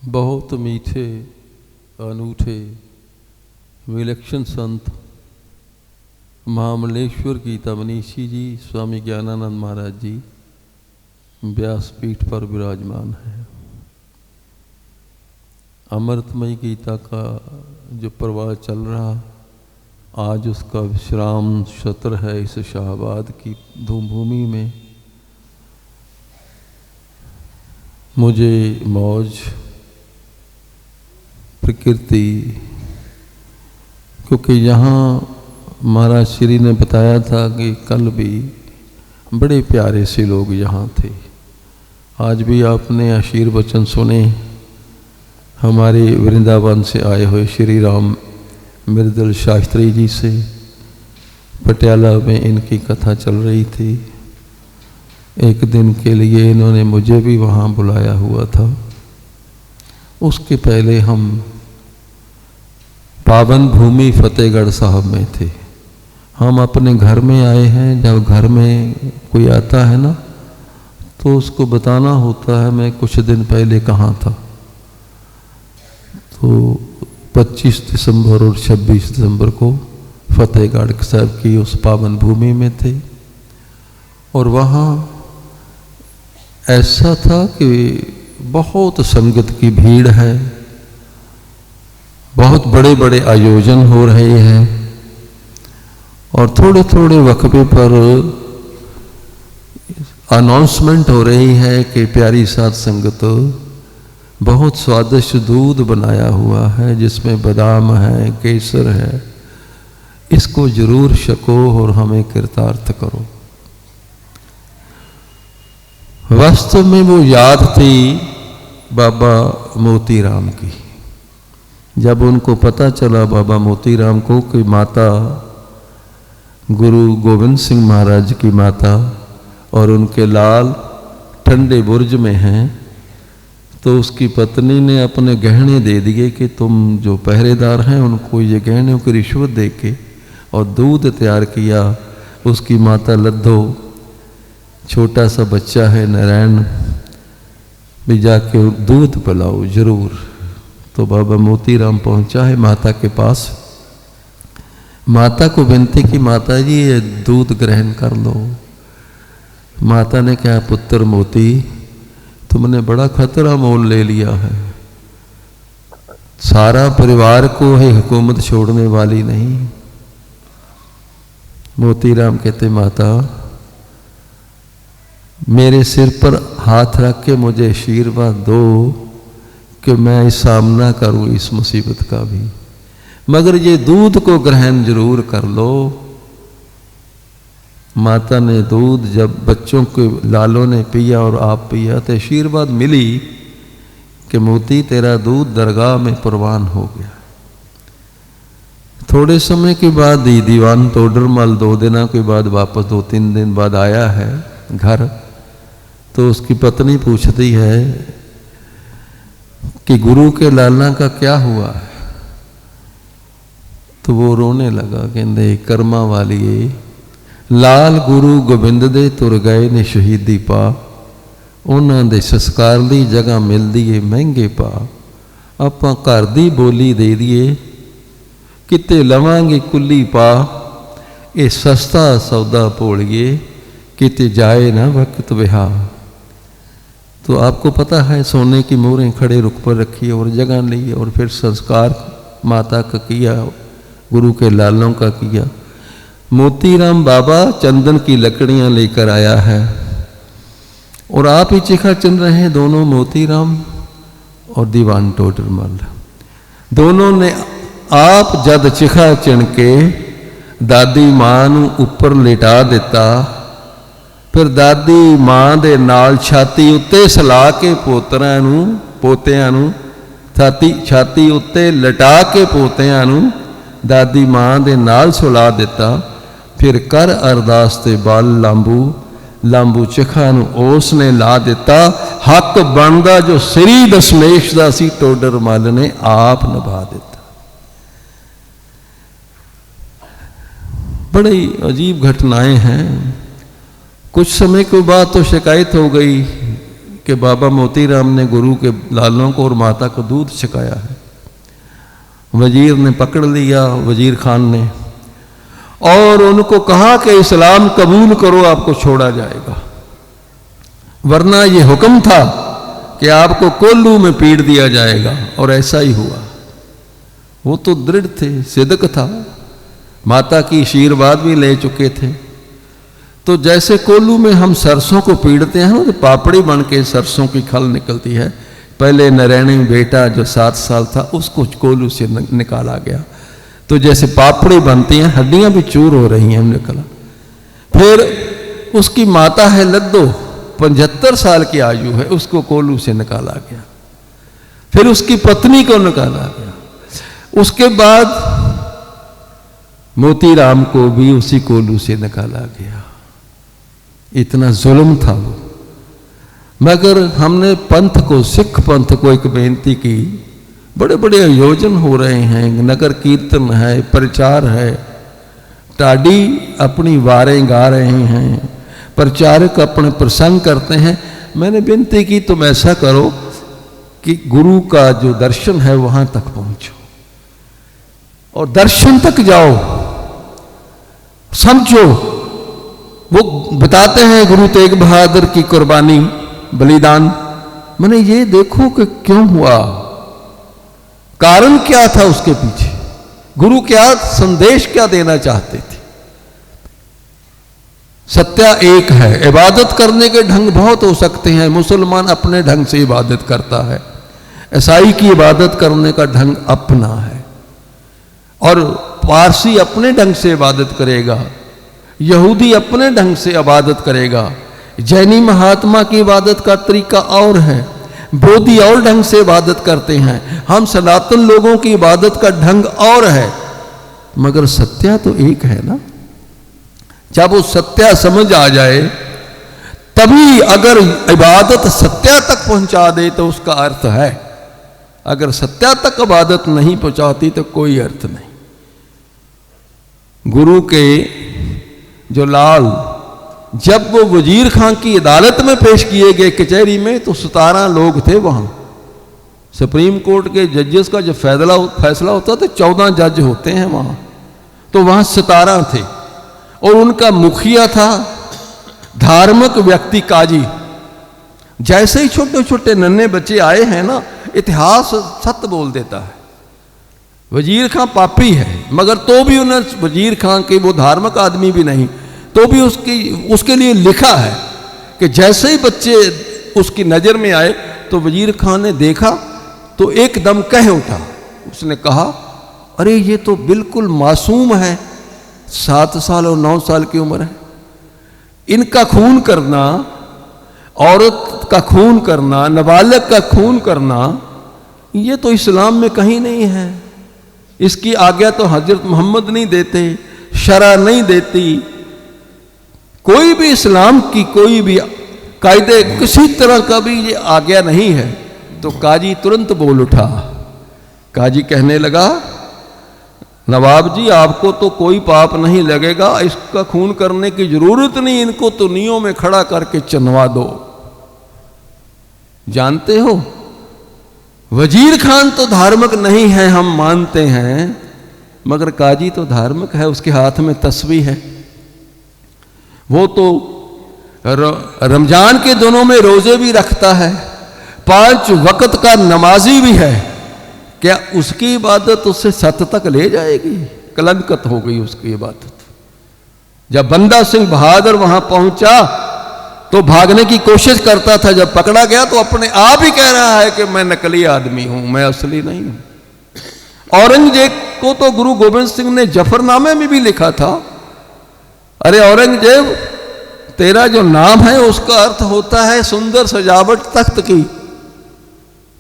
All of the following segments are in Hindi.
बहुत मीठे अनूठे विलक्षण संत महामलेश्वर की तमनीशी जी स्वामी ज्ञानानंद महाराज जी व्यासपीठ पर विराजमान है। अमृतमयी गीता का जो प्रवाह चल रहा, आज उसका विश्राम सत्र है इस शाहबाद की धूमभूमि में। मुझे मौज प्रकृति, क्योंकि यहाँ महाराज श्री ने बताया था कि कल भी बड़े प्यारे से लोग यहाँ थे। आज भी आपने आशीर्वचन सुने हमारे वृंदावन से आए हुए श्री राम मृदुल शास्त्री जी से। पटियाला में इनकी कथा चल रही थी। एक दिन के लिए इन्होंने मुझे भी वहाँ बुलाया हुआ था। उसके पहले हम पावन भूमि फतेहगढ़ साहब में थे। हम अपने घर में आए हैं। जब घर में कोई आता है ना, तो उसको बताना होता है मैं कुछ दिन पहले कहाँ था। तो 25 दिसंबर और 26 दिसंबर को फतेहगढ़ साहब की उस पावन भूमि में थे। और वहाँ ऐसा था कि बहुत संगत की भीड़ है, बहुत बड़े बड़े आयोजन हो रहे हैं और थोड़े थोड़े वक्फे पर अनाउंसमेंट हो रही है कि प्यारी साध संगत, बहुत स्वादिष्ट दूध बनाया हुआ है जिसमें बादाम है, केसर है, इसको जरूर छको और हमें कृतार्थ करो। वास्तव में वो याद थी बाबा मोतीराम की। जब उनको पता चला बाबा मोतीराम को कि माता गुरु गोविंद सिंह महाराज की माता और उनके लाल ठंडे बुर्ज में हैं, तो उसकी पत्नी ने अपने गहने दे दिए कि तुम जो पहरेदार हैं उनको ये गहनों की रिश्वत दे के और दूध तैयार किया। उसकी माता लद्दो, छोटा सा बच्चा है नारायण, भी जाके दूध पिलाओ जरूर। तो बाबा मोतीराम पहुंचा है माता के पास। माता को विनती की, माता जी ये दूध ग्रहण कर लो। माता ने कहा, पुत्र मोती तुमने बड़ा खतरा मोल ले लिया है। सारा परिवार को है हुकूमत छोड़ने वाली नहीं। मोतीराम कहते, माता मेरे सिर पर हाथ रख के मुझे आशीर्वाद दो कि मैं सामना करूं इस मुसीबत का भी, मगर ये दूध को ग्रहण जरूर कर लो। माता ने दूध जब बच्चों के लालों ने पिया और आप पिया, तो आशीर्वाद मिली कि मोती तेरा दूध दरगाह में प्रवान हो गया। थोड़े समय के बाद ही दीवान तोडरमल 2 दिनों के बाद वापस 2-3 दिन बाद आया है घर। तो उसकी पत्नी पूछती है कि गुरु के लाला का क्या हुआ है। तो वो रोने लगा, कहते कर्मा वाली लाल गुरु गोबिंद दे तुर गए ने शहीदी पा, उन्होंने दे संस्कार दी जगह मिलती है महंगे पा। आपां घर दी बोली दे दिए किते लवांगे कुली पा, ये सस्ता सौदा भोलिए किते जाए ना वक्त बिहा। तो आपको पता है सोने की मोहरें खड़े रुख पर रखी और जगह ली और फिर संस्कार माता का किया, गुरु के लालों का किया। मोतीराम बाबा चंदन की लकड़ियां लेकर आया है और आप ही चिखा चल रहे हैं, दोनों मोतीराम और दीवान टोडरमल दोनों ने। आप जद चिखा चिन के दादी मां नू ऊपर लिटा दिता, फिर दादी मां दे नाल छाती उत्ते सला के पोतियां नू छाती उत्ते लटा के पोतियां नू दादी मां दे नाल सुला दिता। फिर कर अरदास ते बाल लांबू चिखा नू उस ने ला दिता। हक बनदा जो श्री दशमेश दा सी टोडरमल ने आप निभा दिता। बड़ी अजीब घटनाएं हैं। कुछ समय के बाद तो शिकायत हो गई कि बाबा मोतीराम ने गुरु के लालों को और माता को दूध छकाया है। वजीर ने पकड़ लिया, वजीर खान ने, और उनको कहा कि इस्लाम कबूल करो, आपको छोड़ा जाएगा, वरना ये हुक्म था कि आपको कोल्लू में पीट दिया जाएगा। और ऐसा ही हुआ। वो तो दृढ़ थे, सिदक था, माता की आशीर्वाद भी ले चुके थे। तो जैसे कोल्लू में हम सरसों को पीटते हैं तो पापड़ी बन के सरसों की खल निकलती है, पहले नरैणी बेटा जो 7 साल था उसको कोल्लू से निकाला गया, तो जैसे पापड़ी बनती हैं, हड्डियां भी चूर हो रही हैं, निकला। फिर उसकी माता है लद्दो, 75 साल की आयु है, उसको कोल्लू से निकाला गया। फिर उसकी पत्नी को निकाला गया। उसके बाद मोतीराम को भी उसी कोल्लू से निकाला गया। इतना जुल्म था वो। मगर हमने पंथ को, सिख पंथ को एक बेनती की, बड़े बड़े आयोजन हो रहे हैं, नगर कीर्तन है, प्रचार है, टाडी अपनी वारें गा रहे हैं, प्रचारक अपने प्रसंग करते हैं। मैंने विनती की तुम ऐसा करो कि गुरु का जो दर्शन है वहां तक पहुंचो और दर्शन तक जाओ, समझो। वो बताते हैं गुरु तेग बहादुर की कुर्बानी, बलिदान। मैंने ये देखो कि क्यों हुआ, कारण क्या था उसके पीछे, गुरु क्या संदेश क्या देना चाहते थे। सत्या एक है, इबादत करने के ढंग बहुत हो सकते हैं। मुसलमान अपने ढंग से इबादत करता है, ईसाई की इबादत करने का ढंग अपना है, और पारसी अपने ढंग से इबादत करेगा, यहूदी अपने ढंग से इबादत करेगा, जैनी महात्मा की इबादत का तरीका और है, बोधि और ढंग से इबादत करते हैं, हम सनातन लोगों की इबादत का ढंग और है, मगर सत्या तो एक है ना। जब वो सत्या समझ आ जाए तभी अगर इबादत सत्या तक पहुंचा दे तो उसका अर्थ है, अगर सत्या तक इबादत नहीं पहुंचाती तो कोई अर्थ नहीं। गुरु के जो लाल जब वो वजीर खां की अदालत में पेश किए गए कचहरी में, तो 17 लोग थे वहां। सुप्रीम कोर्ट के जजेस का जब फैसला होता तो 14 जज होते हैं वहां, तो वहां 17 थे और उनका मुखिया था धार्मिक व्यक्ति काजी। जैसे ही छोटे छोटे नन्हे बच्चे आए हैं ना, इतिहास सत्य बोल देता है। वजीर खां पापी है, मगर तो भी उन्हें वजीर खां के, वो धार्मिक आदमी भी नहीं, तो भी उसके लिए लिखा है कि जैसे ही बच्चे उसकी नज़र में आए तो वजीर खान ने देखा तो एकदम कह उठा, उसने कहा अरे ये तो बिल्कुल मासूम है, 7 साल और 9 साल की उम्र है, इनका खून करना, औरत का खून करना, नाबालिग का खून करना, ये तो इस्लाम में कहीं नहीं है। इसकी आज्ञा तो हजरत मोहम्मद नहीं देते, शरा नहीं देती, कोई भी इस्लाम की कोई भी कायदे किसी तरह का भी ये आज्ञा नहीं है। तो काजी तुरंत बोल उठा। काजी कहने लगा नवाब जी आपको तो कोई पाप नहीं लगेगा, इसका खून करने की जरूरत नहीं, इनको तो नियों में खड़ा करके चनवा दो। जानते हो वजीर खान तो धार्मिक नहीं है, हम मानते हैं, मगर काजी तो धार्मिक है, उसके हाथ में तस्बीह है, वो तो रमजान के दिनों में रोजे भी रखता है, 5 वक्त का नमाजी भी है। क्या उसकी इबादत उससे सत तक ले जाएगी? कलंकत हो गई उसकी इबादत। जब बंदा सिंह बहादुर वहां पहुंचा तो भागने की कोशिश करता था, जब पकड़ा गया तो अपने आप ही कह रहा है कि मैं नकली आदमी हूं, मैं असली नहीं हूं। औरंगजेब को तो गुरु गोविंद सिंह ने जफरनामे में भी लिखा था, अरे औरंगजेब तेरा जो नाम है उसका अर्थ होता है सुंदर सजावट तख्त की,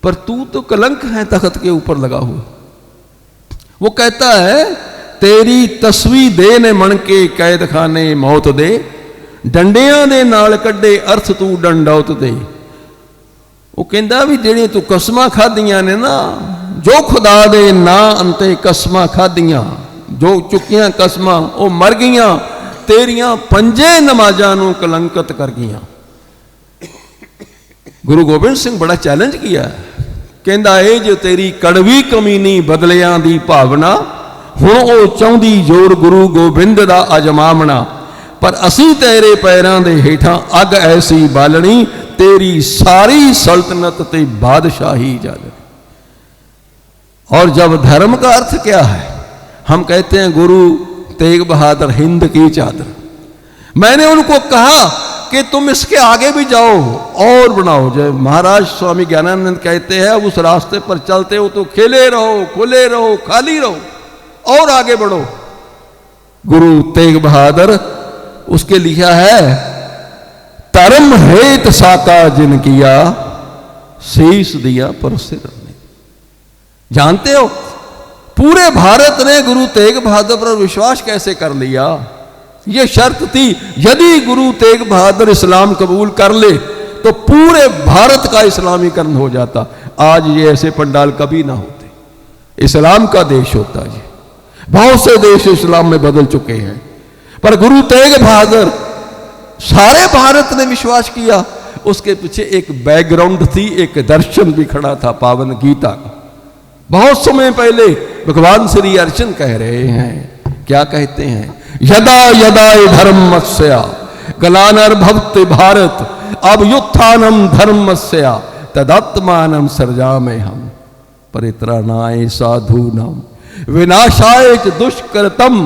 पर तू तो कलंक है तख्त के ऊपर लगा हुआ। वो कहता है तेरी तस्वीर दे ने मन के कैद खाने मौत दे, डंडियां दे नाल कड्डे अर्थ तू डंडौत दे। वो कहता भी जेड़े तू कसमां खादियां ने ना, जो खुदा दे ना अंते कसमां खादियां, जो चुकियां कसमां वो मर गईयां, तेरियां पंजे नमाजां नूं कलंकत कर गईयां। गुरु गोबिंद सिंह बड़ा चैलेंज किया, कहता है जो तेरी कड़वी कमीनी बदलियां दी भावना, हुण वो चाहुंदी जोर गुरु गोबिंद दा अजमावना, पर असी तेरे पैरां दे हेठां अग ऐसी बालनी, तेरी सारी सल्तनत ते बादशाही जालनी। और जब धर्म का अर्थ क्या है, हम कहते हैं गुरु तेग बहादुर हिंद की चादर। मैंने उनको कहा कि तुम इसके आगे भी जाओ और बनाओ। जब महाराज स्वामी ज्ञानानंद कहते हैं उस रास्ते पर चलते हो तो खेले रहो, खुले रहो, खाली रहो और आगे बढ़ो। गुरु तेग बहादुर उसके लिखा है, धर्म हेत साका जिन किया, शीश दिया पर सिर ने। जानते हो पूरे भारत ने गुरु तेग बहादुर पर विश्वास कैसे कर लिया? यह शर्त थी, यदि गुरु तेग बहादुर इस्लाम कबूल कर ले तो पूरे भारत का इस्लामीकरण हो जाता। आज ये ऐसे पंडाल कभी ना होते, इस्लाम का देश होता। ये बहुत से देश इस्लाम में बदल चुके हैं, पर गुरु तेग बहादुर सारे भारत ने विश्वास किया। उसके पीछे एक बैकग्राउंड थी, एक दर्शन भी खड़ा था, पावन गीता का। बहुत समय पहले भगवान श्री अर्जुन कह रहे हैं, क्या कहते हैं? यदा यदा धर्मस्य ग्लानिर्भवति भारत अभ्युत्थानम धर्मस्य तदात्मानं सृजाम्यहम् परित्राणाय साधूनां विनाशाय च दुष्कृतम्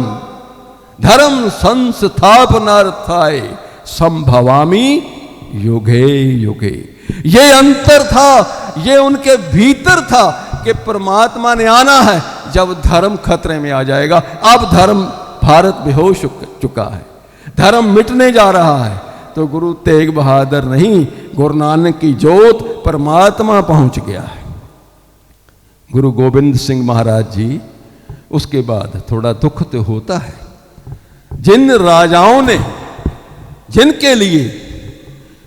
धर्म संस्थापनार्थाय संभवामि युगे युगे। ये अंतर था, ये उनके भीतर था कि परमात्मा ने आना है जब धर्म खतरे में आ जाएगा। अब धर्म भारत बेहोश चुका है, धर्म मिटने जा रहा है, तो गुरु तेग बहादुर नहीं, गुरु नानक की जोत परमात्मा पहुंच गया है। गुरु गोबिंद सिंह महाराज जी, उसके बाद थोड़ा दुख तो होता है। जिन राजाओं ने, जिनके लिए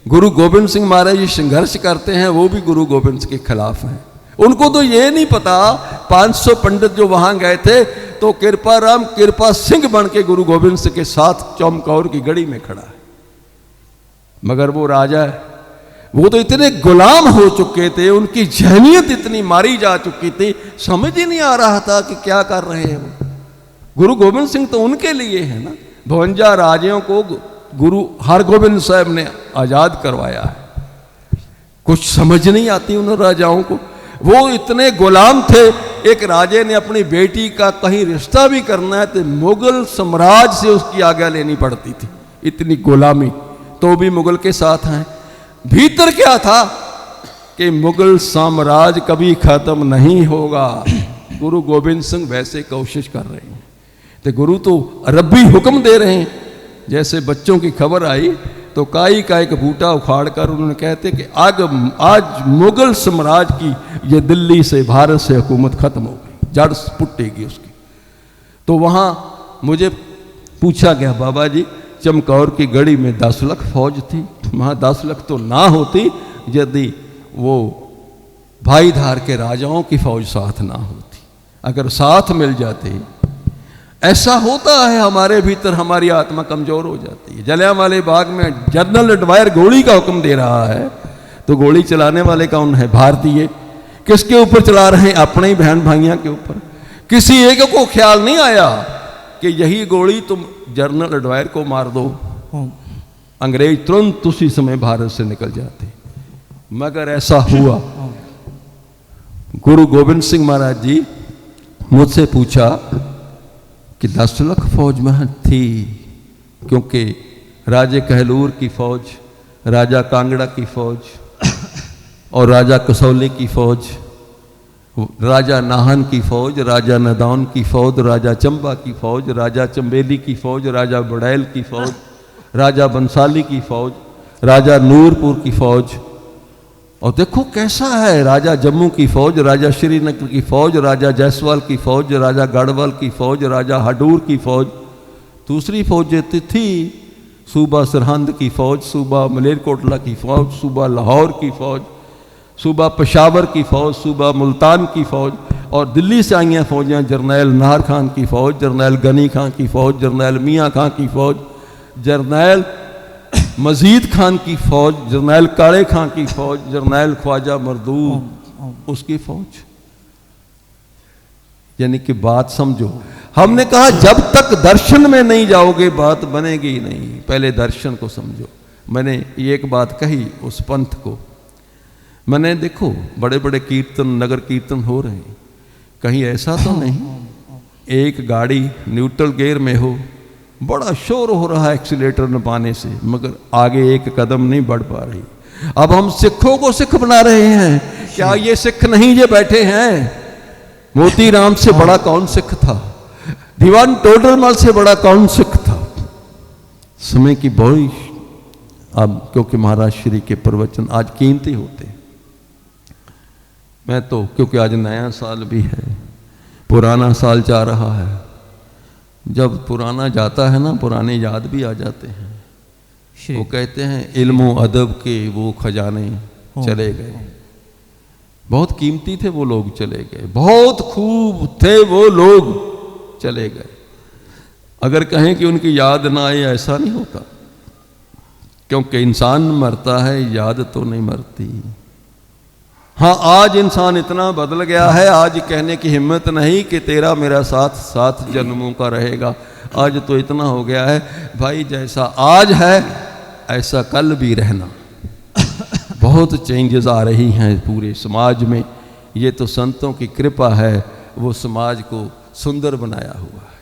गुरु गोबिंद सिंह महाराज जी संघर्ष करते हैं, वो भी गुरु गोबिंद सिंह के खिलाफ हैं। उनको तो ये नहीं पता, 500 पंडित जो वहां गए थे तो कृपा राम कृपा सिंह बन के गुरु गोबिंद सिंह के साथ चमकौर की गढ़ी में खड़ा है। मगर वो राजा है, वो तो इतने गुलाम हो चुके थे, उनकी जहनीत इतनी मारी जा चुकी थी, समझ ही नहीं आ रहा था कि क्या कर रहे हैं वो। गुरु गोबिंद सिंह तो उनके लिए है ना, 52 राजियों को गुरु हरगोबिंद साहब ने आजाद करवाया है। कुछ समझ नहीं आती उन राजाओं को, वो इतने गुलाम थे। एक राजे ने अपनी बेटी का कहीं रिश्ता भी करना है तो मुगल साम्राज्य से उसकी आज्ञा लेनी पड़ती थी, इतनी गुलामी, तो भी मुगल के साथ हैं। भीतर क्या था कि मुगल साम्राज्य कभी खत्म नहीं होगा। गुरु गोबिंद सिंह वैसे कोशिश कर रहे हैं, तो गुरु तो रब्बी हुक्म दे रहे हैं। जैसे बच्चों की खबर आई तो काई का एक बूटा उखाड़ कर उन्होंने कहते कि आज मुगल साम्राज्य की ये दिल्ली से, भारत से हुकूमत खत्म हो गई, जड़ पुटेगी उसकी। तो वहाँ मुझे पूछा गया, बाबा जी चमकौर की गढ़ी में 10 लाख फौज थी, वहाँ 10 लाख तो ना होती यदि वो भाईधार के राजाओं की फौज साथ ना होती। अगर साथ मिल जाते, ऐसा होता है हमारे भीतर, हमारी आत्मा कमजोर हो जाती है। जलियांवाले बाग में जनरल एडवायर गोली का हुक्म दे रहा है, तो गोली चलाने वाले कौन है? भारतीय। किसके ऊपर चला रहे हैं? अपने ही बहन भाइयों के ऊपर। किसी एक को ख्याल नहीं आया कि यही गोली तुम जनरल एडवायर को मार दो, अंग्रेज तुरंत उसी समय भारत से निकल जाते। मगर ऐसा हुआ। गुरु गोबिंद सिंह महाराज जी मुझसे पूछा कि 10 लाख फौज में थी, क्योंकि राजे कहलूर की फौज, राजा कांगड़ा की फौज और राजा कसौली की फौज, राजा नाहन की फौज, राजा नदौन की फौज, राजा चंबा की फौज, राजा चंबेली की फौज, राजा बड़ैल की फौज, राजा बंसाली की फौज, राजा नूरपुर की फौज, और देखो कैसा है, राजा जम्मू की फौज, राजा श्रीनगर की फौज, राजा जायसवाल की फौज, राजा गढ़वाल की फौज, राजा हडूर की फौज। दूसरी फौज थी सूबा सरहंद की फौज, सूबा मलेरकोटला की फौज, सूबा लाहौर की फौज, सूबा पेशावर की फौज, सूबा मुल्तान की फौज, और दिल्ली से आई हैं फौजें, जर्नैल नाहर खान की फौज, जर्नैल गनी खां की फौज, जर्नैल मियाँ खां की फौज, जर्नैल मजीद खान की फौज, जरनैल काले खां की फौज, जरनैल ख्वाजा मरदूद उसकी फौज। यानी कि बात समझो। हमने कहा जब तक दर्शन में नहीं जाओगे बात बनेगी ही नहीं, पहले दर्शन को समझो। मैंने एक बात कही उस पंथ को, मैंने देखो बड़े बड़े कीर्तन, नगर कीर्तन हो रहे हैं, कहीं ऐसा तो नहीं एक गाड़ी न्यूट्रल गियर में हो, बड़ा शोर हो रहा है एक्सीलेटर न पाने से, मगर आगे एक कदम नहीं बढ़ पा रही। अब हम सिखों को सिख बना रहे हैं, क्या ये सिख नहीं जो बैठे हैं? मोती राम से बड़ा कौन सिख था? दीवान टोडरमल से बड़ा कौन सिख था? समय की बड़ी, अब क्योंकि महाराज श्री के प्रवचन आज कीमती होते हैं। मैं तो क्योंकि आज नया साल भी है, पुराना साल जा रहा है, जब पुराना जाता है ना पुराने याद भी आ जाते हैं। वो कहते हैं इल्म अदब के वो खजाने चले गए, बहुत कीमती थे वो लोग चले गए, बहुत खूब थे वो लोग चले गए। अगर कहें कि उनकी याद ना आए, ऐसा नहीं होता, क्योंकि इंसान मरता है, याद तो नहीं मरती। हाँ, आज इंसान इतना बदल गया है, आज कहने की हिम्मत नहीं कि तेरा मेरा साथ 7 जन्मों का रहेगा। आज तो इतना हो गया है भाई, जैसा आज है ऐसा कल भी रहना। बहुत चेंजेस आ रही हैं पूरे समाज में, ये तो संतों की कृपा है, वो समाज को सुंदर बनाया हुआ है।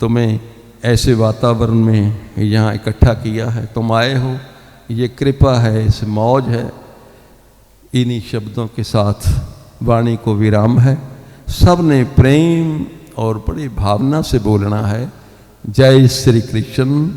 तो मैं ऐसे वातावरण में यहाँ इकट्ठा किया है, तुम आए हो, ये कृपा है, इस मौज है। इन्हीं शब्दों के साथ वाणी को विराम है। सब ने प्रेम और बड़ी भावना से बोलना है। जय श्री कृष्ण।